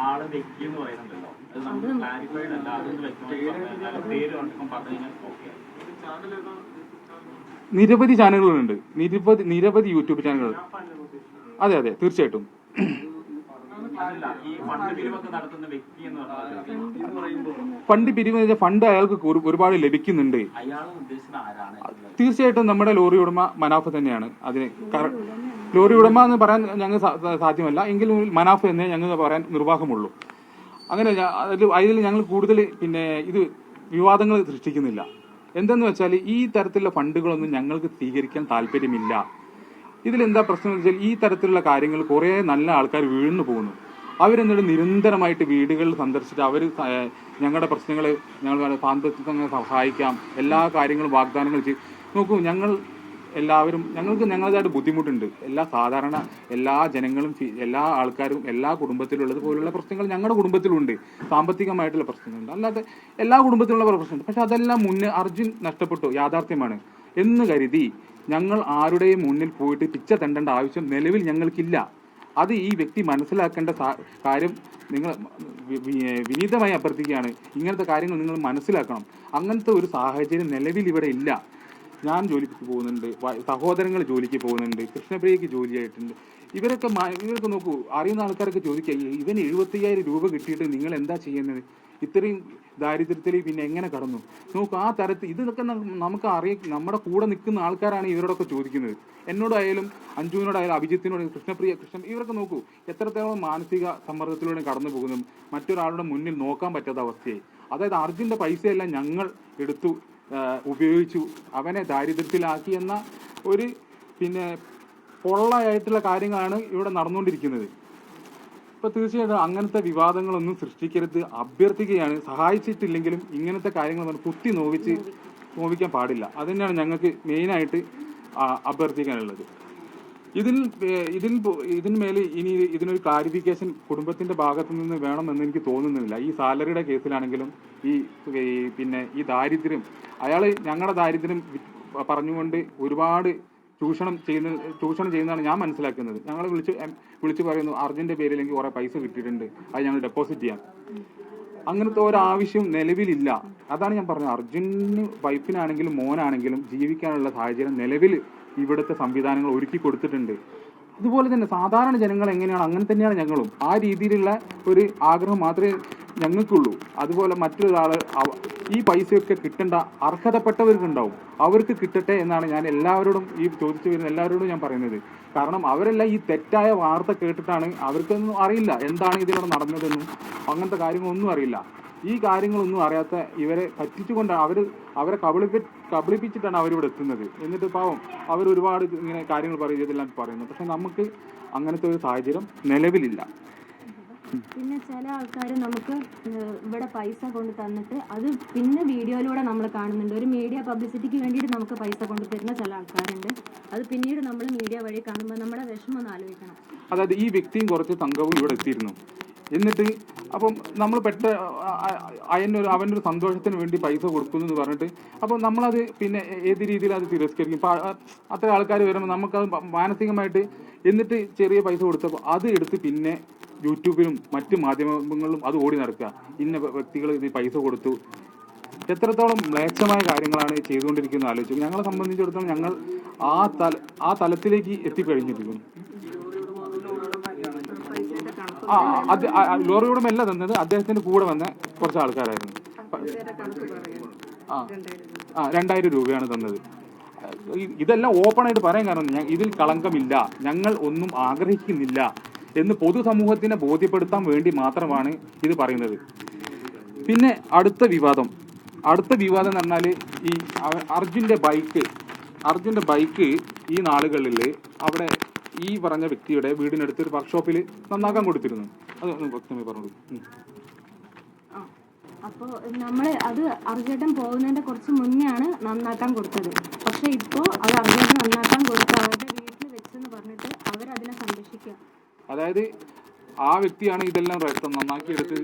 ആള് വ്യക്തി എന്ന് പറയുന്നുണ്ടല്ലോ, അത് നമുക്ക് ക്ലാരിഫൈഡ് അല്ല. അതൊന്ന് വ്യക്തമായി പേര് കണ്ടപ്പം പറഞ്ഞു കഴിഞ്ഞാൽ ഓക്കെ. നിരവധി ചാനലുകളുണ്ട്, നിരവധി യൂട്യൂബ് ചാനലുകൾ. അതെ അതെ തീർച്ചയായിട്ടും. ഫണ്ട് പിരിവ് ഫണ്ട് അയാൾക്ക് ഒരുപാട് ലഭിക്കുന്നുണ്ട്. തീർച്ചയായിട്ടും നമ്മുടെ ലോറി ഉടമ മനാഫ് തന്നെയാണ്. അതിന് ലോറി ഉടമ എന്ന് പറയാൻ ഞങ്ങൾ സാധ്യമല്ല, എങ്കിലും മനാഫ് എന്നേ ഞങ്ങൾ പറയാൻ നിർവാഹമുള്ളൂ. അങ്ങനെ അതിൽ ഞങ്ങൾ കൂടുതൽ ഇത് വിവാദങ്ങൾ സൃഷ്ടിക്കുന്നില്ല. എന്തെന്ന് വെച്ചാൽ ഈ തരത്തിലുള്ള ഫണ്ടുകളൊന്നും ഞങ്ങൾക്ക് സ്വീകരിക്കാൻ താല്പര്യമില്ല. ഇതിലെന്താ പ്രശ്നം എന്ന് വെച്ചാൽ ഈ തരത്തിലുള്ള കാര്യങ്ങൾ കുറേ നല്ല ആൾക്കാർ വീഴ്ന്നു പോകുന്നു. അവരെന്നിട്ട് നിരന്തരമായിട്ട് വീടുകളിൽ സന്ദർശിച്ച് അവർ ഞങ്ങളുടെ പ്രശ്നങ്ങൾ ഞങ്ങൾ സാമ്പത്തികമായി സഹായിക്കാം, എല്ലാ കാര്യങ്ങളും വാഗ്ദാനങ്ങൾ ചെയ്യും. നോക്കൂ, ഞങ്ങൾക്ക് ഞങ്ങളതായിട്ട് ബുദ്ധിമുട്ടുണ്ട്. എല്ലാ ജനങ്ങളും എല്ലാ ആൾക്കാരും എല്ലാ കുടുംബത്തിലുള്ളത് പോലുള്ള പ്രശ്നങ്ങൾ ഞങ്ങളുടെ കുടുംബത്തിലുണ്ട്. സാമ്പത്തികമായിട്ടുള്ള പ്രശ്നങ്ങളുണ്ട്, അല്ലാതെ എല്ലാ കുടുംബത്തിലുള്ള പ്രശ്നമുണ്ട്. പക്ഷെ അതെല്ലാം മുന്നേ അർജുൻ നഷ്ടപ്പെട്ടു, യാഥാർത്ഥ്യമാണ് എന്ന് കരുതി ഞങ്ങൾ ആരുടെയും മുന്നിൽ പോയിട്ട് പിച്ച തെണ്ടേണ്ട ആവശ്യം നിലവിൽ ഞങ്ങൾക്കില്ല. അത് ഈ വ്യക്തി മനസ്സിലാക്കേണ്ട കാര്യം നിങ്ങൾ വിനീതമായി അഭ്യർത്ഥിക്കുകയാണ്. ഇങ്ങനത്തെ കാര്യങ്ങൾ നിങ്ങൾ മനസ്സിലാക്കണം. അങ്ങനത്തെ ഒരു സാഹചര്യം നിലവിൽ ഇവിടെ ഇല്ല. ഞാൻ ജോലിക്ക് പോകുന്നുണ്ട്, സഹോദരങ്ങൾ ജോലിക്ക് പോകുന്നുണ്ട്, കൃഷ്ണപ്രിയക്ക് ജോലിയായിട്ടുണ്ട്. ഇവരൊക്കെ നോക്കൂ, അറിയുന്ന ആൾക്കാരൊക്കെ ചോദിക്കുക, ഇവന് 75,000 രൂപ കിട്ടിയിട്ട് നിങ്ങൾ എന്താ ചെയ്യുന്നത്? ഇത്രയും ദാരിദ്ര്യത്തിൽ പിന്നെ എങ്ങനെ കടന്നു? നോക്കൂ, ആ തരത്തിൽ ഇതൊക്കെ നമുക്ക് നമ്മുടെ കൂടെ നിൽക്കുന്ന ആൾക്കാരാണ് ഇവരോടൊക്കെ ചോദിക്കുന്നത്. എന്നോടായാലും അഞ്ജുവിനോടായാലും അഭിജിത്തിനോട് ഇവരൊക്കെ നോക്കൂ എത്രത്തോളം മാനസിക സമ്മർദ്ദത്തിലൂടെ കടന്നു പോകുന്നു. മറ്റൊരാളുടെ മുന്നിൽ നോക്കാൻ പറ്റാത്ത അവസ്ഥയായി. അതായത് അർജുൻ്റെ പൈസയെല്ലാം ഞങ്ങൾ എടുത്തു ഉപയോഗിച്ചു അവനെ ദാരിദ്ര്യത്തിലാക്കി എന്ന ഒരു പൊള്ളയായിട്ടുള്ള കാര്യങ്ങളാണ് ഇവിടെ നടന്നുകൊണ്ടിരിക്കുന്നത്. അപ്പോൾ തീർച്ചയായിട്ടും അങ്ങനത്തെ വിവാദങ്ങളൊന്നും സൃഷ്ടിക്കരുത്, അഭ്യർത്ഥിക്കുകയാണ്. സഹായിച്ചിട്ടില്ലെങ്കിലും ഇങ്ങനത്തെ കാര്യങ്ങൾ കുത്തി നോവിക്കാൻ പാടില്ല. അത് തന്നെയാണ് ഞങ്ങൾക്ക് മെയിനായിട്ട് അഭ്യർത്ഥിക്കാനുള്ളത്. ഇതിന്മേൽ ഇനി ഇതിനൊരു ക്ലാരിഫിക്കേഷൻ കുടുംബത്തിന്റെ ഭാഗത്തു നിന്ന് വേണമെന്ന് എനിക്ക് തോന്നുന്നില്ല. ഈ സാലറിയുടെ കേസിലാണെങ്കിലും ഈ ദാരിദ്ര്യം ഞങ്ങളുടെ ദാരിദ്ര്യം പറഞ്ഞുകൊണ്ട് ഒരുപാട് ചൂഷണം ചെയ്യുന്നതാണ് ഞാൻ മനസ്സിലാക്കുന്നത്. ഞങ്ങൾ വിളിച്ച് പറയുന്നു അർജുൻ്റെ പേരിൽ എനിക്ക് കുറേ പൈസ കിട്ടിയിട്ടുണ്ട്, അത് ഞങ്ങൾ ഡെപ്പോസിറ്റ് ചെയ്യാം. അങ്ങനത്തെ ഒരാവശ്യം നിലവിലില്ല. അതാണ് ഞാൻ പറഞ്ഞത്, അർജുന് വൈഫിനാണെങ്കിലും മോനാണെങ്കിലും ജീവിക്കാനുള്ള സാഹചര്യം നിലവിൽ ഇവിടുത്തെ സംവിധാനങ്ങൾ ഒരുക്കി കൊടുത്തിട്ടുണ്ട്. അതുപോലെ തന്നെ സാധാരണ ജനങ്ങൾ എങ്ങനെയാണ് അങ്ങനെ തന്നെയാണ് ഞങ്ങളും. ആ രീതിയിലുള്ള ഒരു ആഗ്രഹം മാത്രമേ ഞങ്ങൾക്കുള്ളൂ. അതുപോലെ മറ്റൊരാൾ ഈ പൈസയൊക്കെ കിട്ടേണ്ട അർഹതപ്പെട്ടവർക്കുണ്ടാവും, അവർക്ക് കിട്ടട്ടെ എന്നാണ് ഞാൻ എല്ലാവരോടും ഈ ചോദിച്ചു വരുന്ന എല്ലാവരോടും ഞാൻ പറയുന്നത്. കാരണം അവരെല്ലാം ഈ തെറ്റായ വാർത്ത കേട്ടിട്ടാണ്, അവർക്കൊന്നും അറിയില്ല എന്താണ് ഇതിലൂടെ നടന്നതെന്നും അങ്ങനത്തെ കാര്യങ്ങളൊന്നും അറിയില്ല. ഈ കാര്യങ്ങളൊന്നും അറിയാത്ത ഇവരെ പറ്റിച്ചുകൊണ്ട് അവരെ കബളിപ്പിച്ചിട്ടാണ് അവരിവിടെ എത്തുന്നത്. എന്നിട്ട് പാവം അവർ ഒരുപാട് ഇങ്ങനെ കാര്യങ്ങൾ പറയുന്നതെല്ലാം പറയുന്നു. പക്ഷെ നമുക്ക് അങ്ങനത്തെ ഒരു സാഹചര്യം നിലവിലില്ല. പിന്നെ ചില ആൾക്കാർ നമുക്ക് ഇവിടെ പൈസ കൊണ്ട് തന്നിട്ട് അത് പിന്നെ വീഡിയോയിലൂടെ നമ്മൾ കാണുന്നുണ്ട്. ഒരു മീഡിയ പബ്ലിസിറ്റിക്ക് വേണ്ടിയിട്ട് നമുക്ക് പൈസ കൊണ്ട് തരുന്ന ചില ആൾക്കാരുണ്ട്. അത് പിന്നീട് നമ്മൾ മീഡിയ വഴി കാണുമ്പോൾ നമ്മുടെ വിഷമം ഒന്ന് ആലോചിക്കണം. അതായത് ഈ വ്യക്തിയും കുറച്ച് സംഘവും ഇവിടെ എത്തിയിരുന്നു. എന്നിട്ട് അപ്പം നമ്മൾ അവനൊരു സന്തോഷത്തിന് വേണ്ടി പൈസ കൊടുക്കുന്നു എന്ന് പറഞ്ഞിട്ട് അപ്പം നമ്മളത് പിന്നെ ഏത് രീതിയിൽ അത് തിരസ്കരിക്കും. ഇപ്പം അത്ര ആൾക്കാർ വരുമ്പോൾ നമുക്കത് മാനസികമായിട്ട്, എന്നിട്ട് ചെറിയ പൈസ കൊടുത്തപ്പോൾ അത് എടുത്ത് പിന്നെ യൂട്യൂബിലും മറ്റ് മാധ്യമങ്ങളിലും അത് ഓടി നടക്കുക. ഇന്ന വ്യക്തികൾ ഇത് പൈസ കൊടുത്തു. എത്രത്തോളം മ്ലേച്ഛമായ കാര്യങ്ങളാണ് ചെയ്തുകൊണ്ടിരിക്കുന്നത് ആലോചിച്ചു. ഞങ്ങളെ സംബന്ധിച്ചിടത്തോളം ഞങ്ങൾ ആ തലത്തിലേക്ക് എത്തിക്കഴിഞ്ഞിരിക്കുന്നു. ലോറിയോടും എല്ലാം തന്നത് അദ്ദേഹത്തിന്റെ കൂടെ വന്ന കുറച്ച് ആൾക്കാരായിരുന്നു. 2,000 രൂപയാണ് തന്നത്. ഇതെല്ലാം ഓപ്പണായിട്ട് പറയാൻ കാരണം ഇതിൽ കളങ്കമില്ല, ഞങ്ങൾ ഒന്നും ആഗ്രഹിക്കുന്നില്ല എന്ന് പൊതുസമൂഹത്തിനെ ബോധ്യപ്പെടുത്താൻ വേണ്ടി മാത്രമാണ് ഇത് പറയുന്നത്. പിന്നെ അടുത്ത വിവാദം എന്ന് പറഞ്ഞാൽ ഈ അർജുൻ്റെ ബൈക്ക് ഈ നാളുകളിൽ അവിടെ ഈ പറഞ്ഞ വ്യക്തിയുടെ വീടിനടുത്ത് ഒരു വർക്ക്ഷോപ്പിൽ നന്നാക്കാൻ കൊടുത്തിരുന്നു. അത് വ്യക്തമായി പറഞ്ഞു. അപ്പോൾ നമ്മൾ അത് അർജുൻ പോകുന്നതിന്റെ കുറച്ച് മുന്നെയാണ് നന്നാക്കാൻ കൊടുത്തത്. പക്ഷെ ഇപ്പോൾ അത് അർജുൻ നന്നാക്കാൻ കൊടുത്ത് അവരുടെ വീട്ടിൽ വെച്ചെന്ന് പറഞ്ഞിട്ട് അവരതിനെ സംരക്ഷിക്കുക. അതായത് ആ വ്യക്തിയാണ് ഇതെല്ലാം നന്നാക്കിയെടുത്ത്